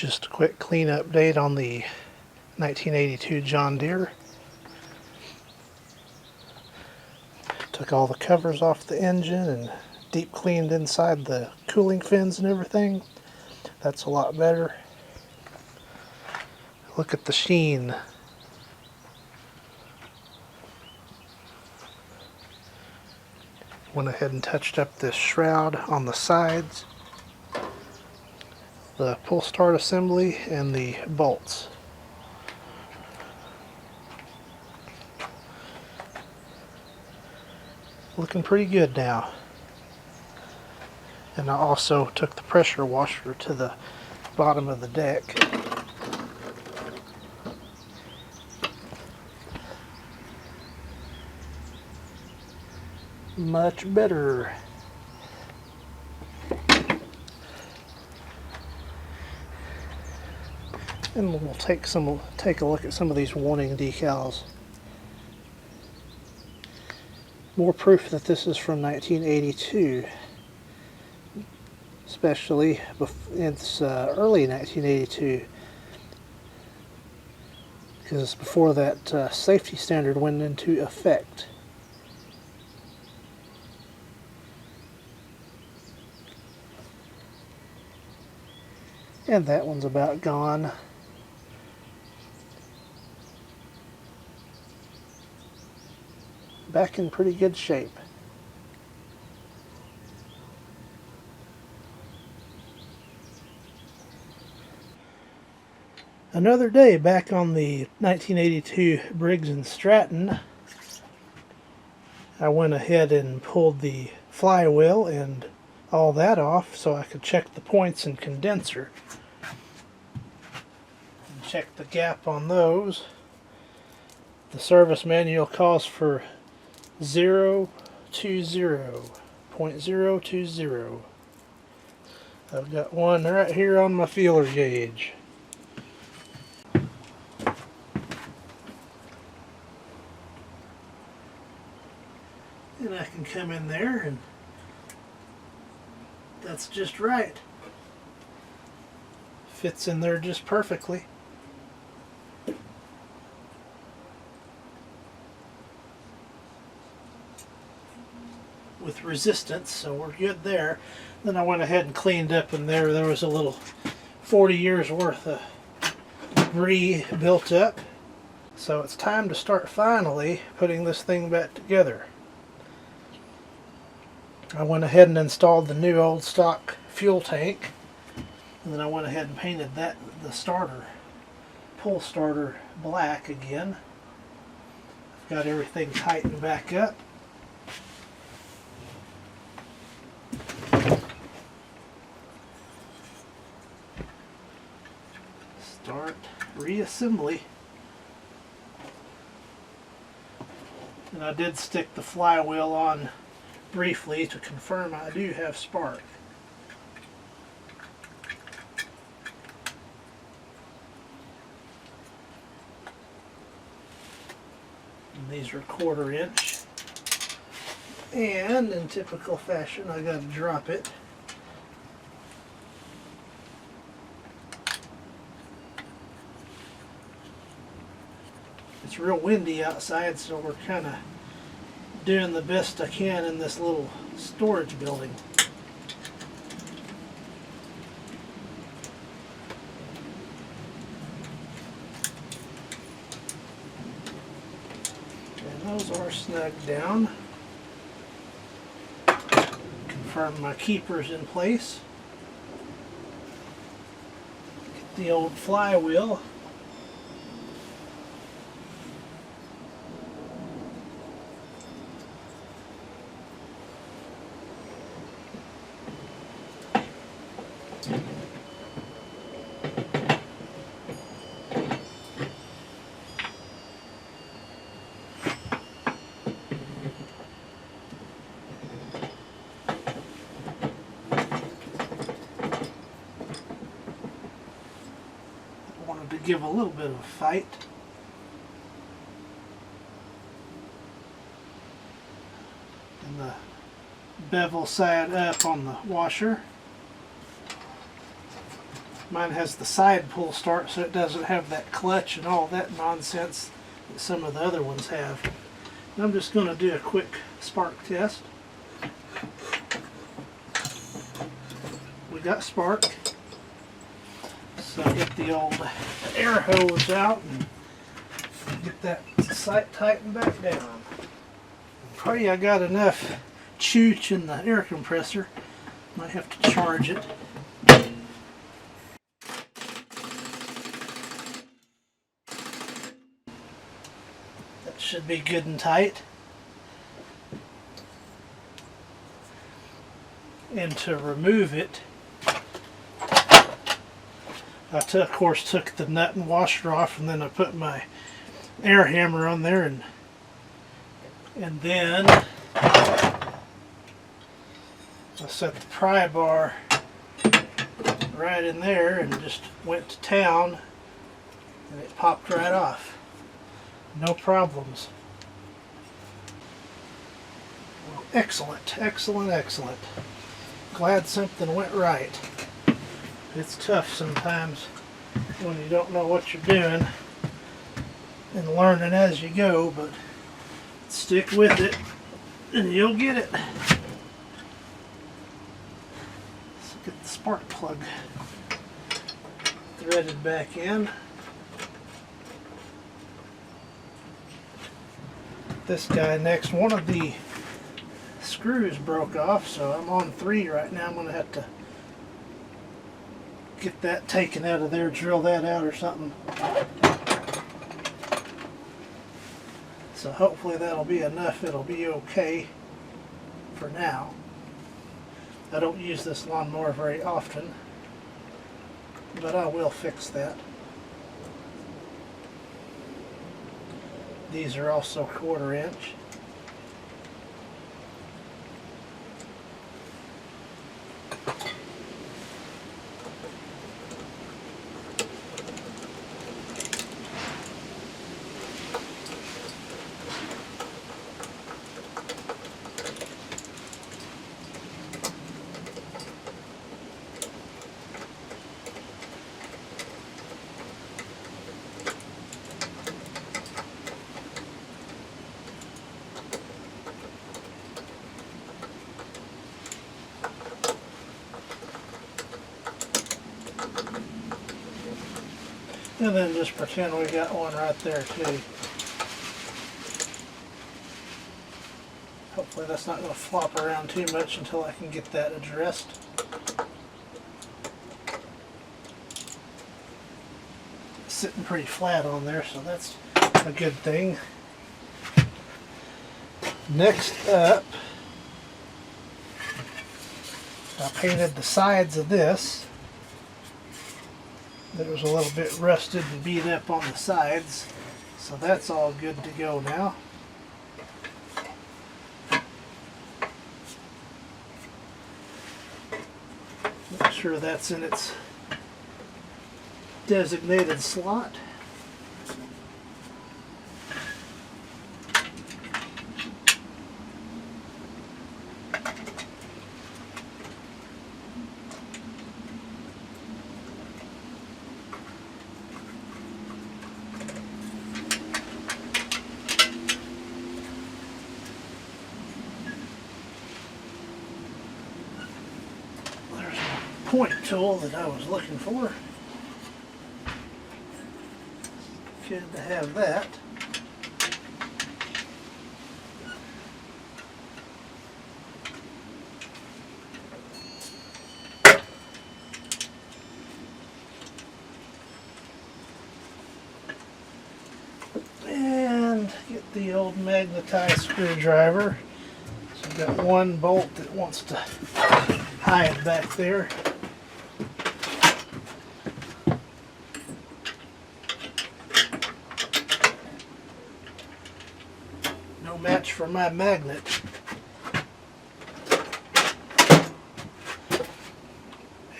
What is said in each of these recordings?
Just a quick clean update on the 1982 John Deere. Took all the covers off the engine and deep cleaned inside the cooling fins and everything. That's a lot better. Look at the sheen. Went ahead and touched up this shroud on the sides, the pull start assembly, and the bolts. Looking pretty good now. And I also took the pressure washer to the bottom of the deck. Much better. And we'll take a look at some of these warning decals. More proof that this is from 1982, especially it's early 1982, because it's before that safety standard went into effect. And that one's about gone. Back in pretty good shape. Another day back on the 1982 Briggs & Stratton. I went ahead and pulled the flywheel and all that off so I could check the points and condenser. And check the gap on those. The service manual calls for 0.020. I've got one right here on my feeler gauge. And I can come in there and that's just right. Fits in there just perfectly. With resistance, so we're good there. Then I went ahead and cleaned up in there. There was a little 40 years worth of debris built up. So it's time to start finally putting this thing back together. I went ahead and installed the new old stock fuel tank, and then I went ahead and painted the pull starter black again. I've got everything tightened back up. Start reassembly. And I did stick the flywheel on briefly to confirm I do have spark. And these are 1/4 inch. And in typical fashion, I gotta drop it. It's real windy outside, so we're kind of doing the best I can in this little storage building. And those are snugged down. Confirm my keeper's in place. Get the old flywheel. To give a little bit of a fight. And the bevel side up on the washer. Mine has the side pull start, so it doesn't have that clutch and all that nonsense that some of the other ones have. And I'm just going to do a quick spark test. We got spark. So get the old air hose out and get that sight tightened back down. Probably I got enough chooch in the air compressor. Might have to charge it. That should be good and tight. And to remove it, I of course took the nut and washer off, and then I put my air hammer on there, and then I set the pry bar right in there and just went to town, and it popped right off. No problems. Well, excellent, excellent, excellent. Glad something went right. It's tough sometimes when you don't know what you're doing and learning as you go, but stick with it and you'll get it. Let's get the spark plug threaded back in. This guy next, one of the screws broke off, so I'm on 3 right now. I'm going to have to get that taken out of there, drill that out or something. So hopefully that'll be enough. It'll be okay for now. I don't use this lawnmower very often, but I will fix that. These are also 1/4 inch. And then just pretend we got one right there too. Hopefully that's not going to flop around too much until I can get that addressed. It's sitting pretty flat on there, so that's a good thing. Next up, I painted the sides of this. It was a little bit rusted and beat up on the sides, so that's all good to go now. Make sure that's in its designated slot. Point tool that I was looking for. Good to have that. And get the old magnetized screwdriver. So I've got one bolt that wants to hide back there. No match for my magnet.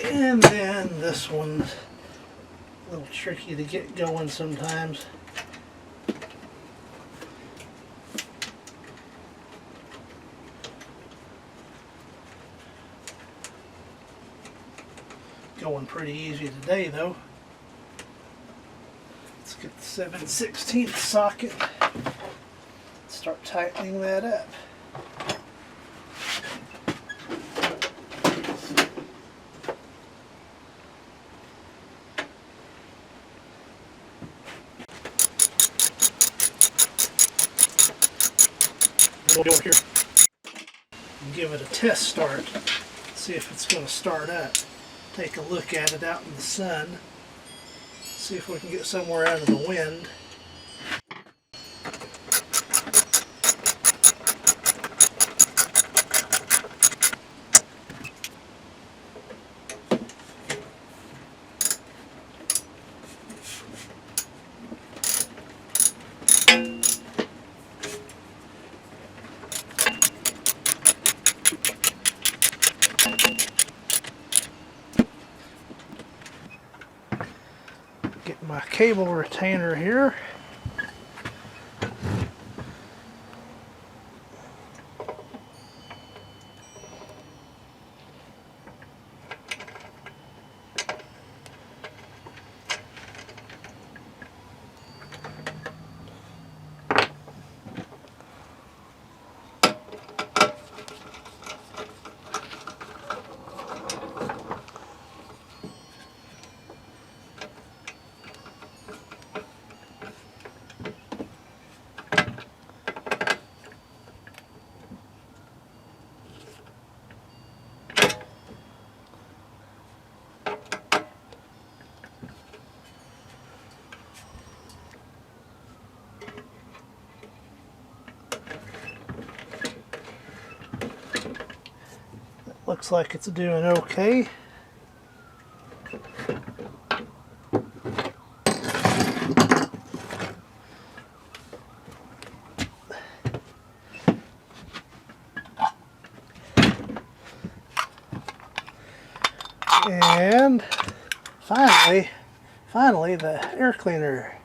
And then this one's a little tricky to get going sometimes. Going pretty easy today though. Let's get the 7/16 socket. Start tightening that up. We'll go over here and give it a test start. See if it's going to start up. Take a look at it out in the sun. See if we can get somewhere out of the wind. Get my cable retainer here. Looks like it's doing okay. And finally the air cleaner.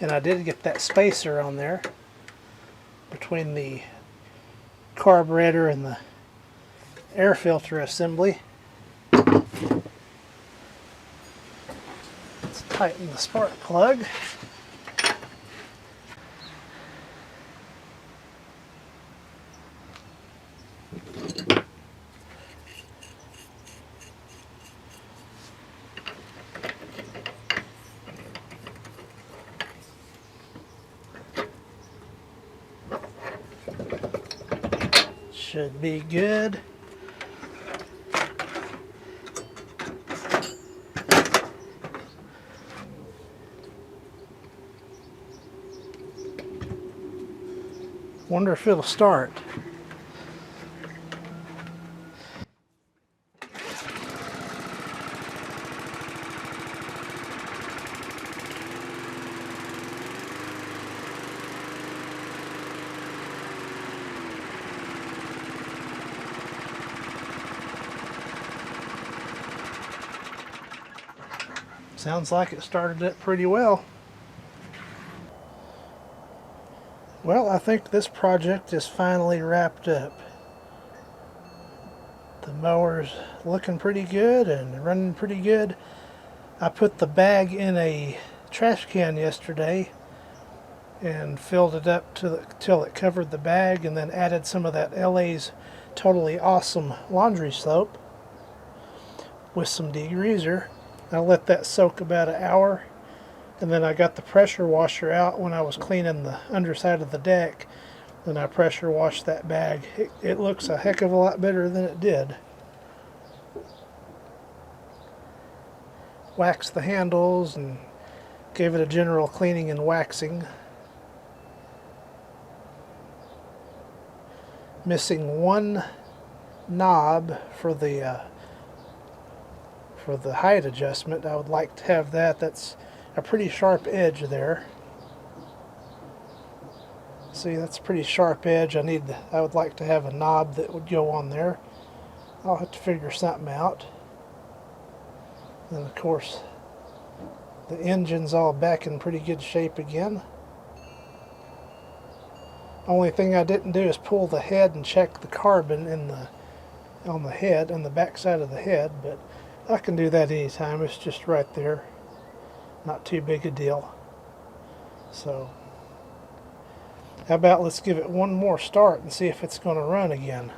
And I did get that spacer on there between the carburetor and the air filter assembly. Let's tighten the spark plug. Should be good. Wonder if it'll start. Sounds like it started it pretty well. Well, I think this project is finally wrapped up. The mower's looking pretty good and running pretty good. I put the bag in a trash can yesterday and filled it up till it covered the bag, and then added some of that LA's Totally Awesome laundry soap with some degreaser. I let that soak about an hour, and then I got the pressure washer out when I was cleaning the underside of the deck. Then I pressure washed that bag. It looks a heck of a lot better than it did. Waxed the handles and gave it a general cleaning and waxing. Missing one knob for the height adjustment. I would like to have that. That's a pretty sharp edge there. See, that's a pretty sharp edge. I would like to have a knob that would go on there. I'll have to figure something out. And of course, the engine's all back in pretty good shape again. Only thing I didn't do is pull the head and check the carbon on the head, on the back side of the head, but I can do that anytime. It's just right there. Not too big a deal. So, how about let's give it one more start and see if it's going to run again.